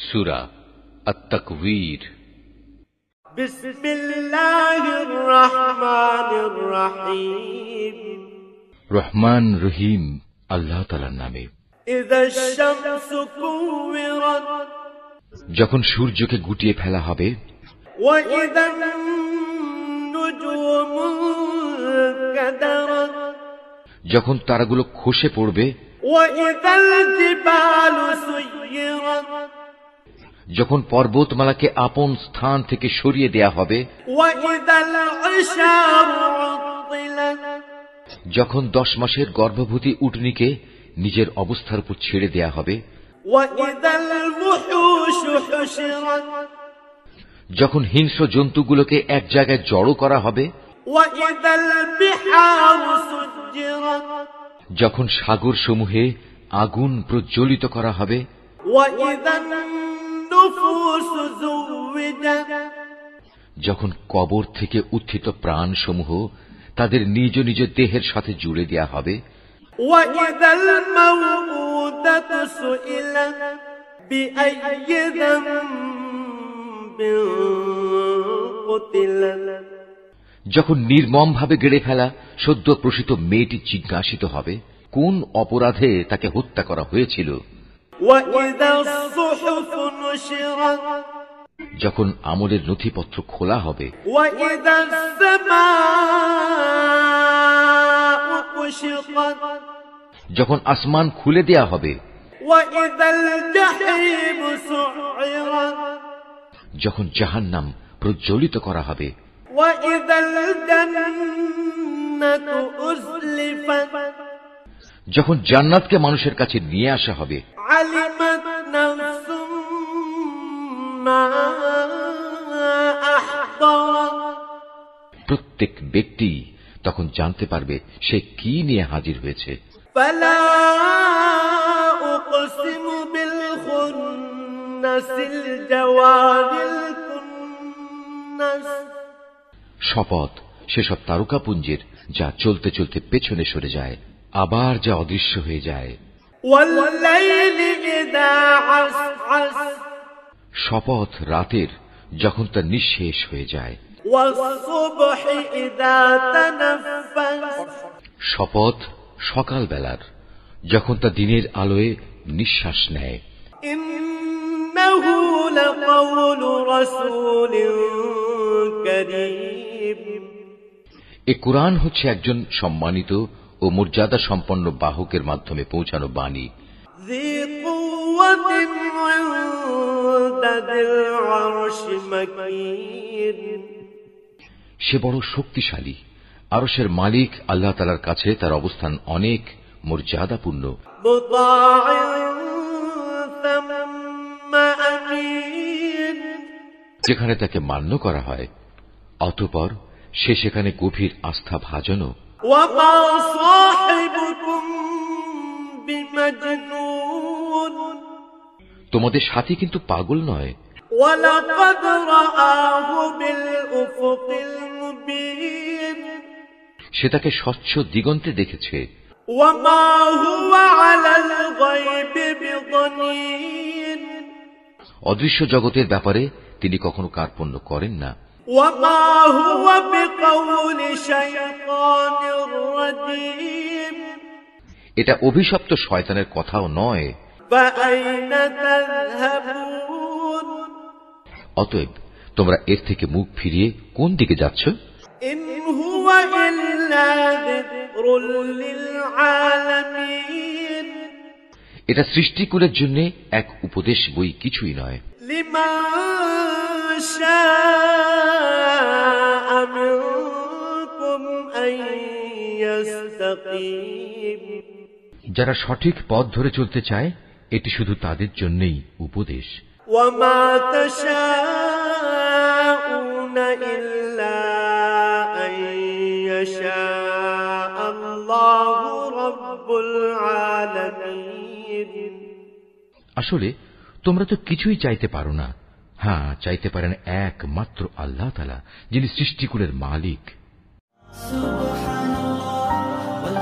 সূরা আত-তাকবীর। বিসমিল্লাহির রহমানির রহিম। রহমান রহিম আল্লাহ তাআলার নামে। ইযাশ শামসু কুওয়িরাত, যখন সূর্যকে গুটিয়ে ফেলা হবে। ওয়া ইযান নুজুমু কাদারাত, যখন তারাগুলো খসে পড়বে। ওয়া ইযাল জিবালু সুয়িরাত, যখন পর্বতমালাকে আপন স্থান থেকে সরিয়ে দেয়া হবে। ওয়া ইযাল ইশারু উতিলাত, যখন 10 মাসের গর্ভবতী উটনীকে নিজের অবস্থার উপর ছেড়ে দেয়া হবে। ওয়া ইযাল ওয়াহুশু হুশিরাত, যখন হিংস্র জন্তুগুলোকে এক জায়গায় জড়ো করা হবে। ওয়া ইযাল বিহারু সুজ্জিরাত, যখন সাগর সমূহে আগুন প্রজ্বলিত করা হবে। ওয়া ইযান নুফুসু যুওয়াজাত, যখন কবর থেকে উত্থিত প্রাণ সমূহ তাদের নিজ নিজ দেহের সাথে জুড়ে দেয়া হবে। ওয়া ইযাল মাউউদাতু সুইলাত বিআইয়ি যামবিন কুতিলাত, যখন নির্মম ভাবে গেড়ে ফেলা সদ্য প্রসূত মেয়েটি জিজ্ঞাসিত হবে কোন অপরাধে তাকে হত্যা করা হয়েছিল। ওয়া ইযাস সুহুফু নুশিরাত, যখন আমলের নথিপত্র খোলা হবে। ওয়া ইযাস সামাউ কুশিতাত, যখন আসমান খুলে দেয়া হবে। ওয়া ইযাল জাহিমু সুইরাত, যখন জাহান্নাম প্রজ্বলিত করা হবে। ওয়া ইযাল জান্নাতু উযলিফাত, যখন জান্নাতকে মানুষের কাছে নিয়ে আসা হবে। আলিমাত নাফসুম মা আহদারাত, প্রত্যেক ব্যক্তি তখন জানতে পারবে সে কি নিয়ে হাজির হয়েছে। ফালা উকসিমু বিল খুন্নাসিল জাওয়ারিল কুন্নাস, শপথ সেসব তারকাপুঞ্জের যা চলতে চলতে পেছনে সরে যায়, আবার যা অদৃশ্য হয়ে যায়। ওয়াল লাইলি ইযা আসআস, শপথ রাতের যখন তা নিঃশেষ হয়ে যায়। ওয়াস সুবহি ইযা তানাফফাস, শপথ সকালবেলার যখন তা দিনের আলোয় নিঃশ্বাস নেয়। ইন্নাহু লাকাউলু রাসূলিন কারীম, এ কুরআন হচ্ছে একজন সম্মানিত ও মর্যাদা সম্পন্ন বাহকের মাধ্যমে পৌঁছানো বাণী। ذي قوة عند ذي العرش مكين, সে বড় শক্তিশালী, আরশের মালিক আল্লাহ তাআলার কাছে তার অবস্থান অনেক মর্যাদাপূর্ণ। مطاع ثم أمين, যেখানে তাকে মান্য করা হয় অতঃপর সে সেখানে গভীর আস্থা ভাজনও। وما صاحبكم بمجنون, তোমাদের সাথী কিন্তু পাগল নয়। ولقد رآه بالأفق المبين, সে তাকে স্বচ্ছ দিগন্তে দেখেছে। وما هو على الغيب بضنين, অদৃশ্য জগতের ব্যাপারে তিনি কখনো কার্পণ্য করেন না। وما هو بقول شيطان رجيم, এটা অভিশপ্ত শয়তানের কথাও নয়। فأين تذهبون, অতএব তোমরা এর থেকে মুখ ফিরিয়ে কোন দিকে যাচ্ছ? إن هو إلا ذكر للعالمين, এটা সৃষ্টিকুলের জন্য এক উপদেশ বই, কিছুই নয়। لمن شاء منكم أن يستقيم, যারা সঠিক পথ ধরে চলতে চায় এটি শুধু তাদের জন্যই উপদেশ। وما تشاءون إلا أن يشاء الله رب العالمين, আসলে তোমরা তো কিছুই চাইতে পারো না, হ্যাঁ চাইতে পারেন একমাত্র আল্লাহ তাআলা যিনি সৃষ্টিকুলের মালিক। সুবহানাল্লাহ ওয়াল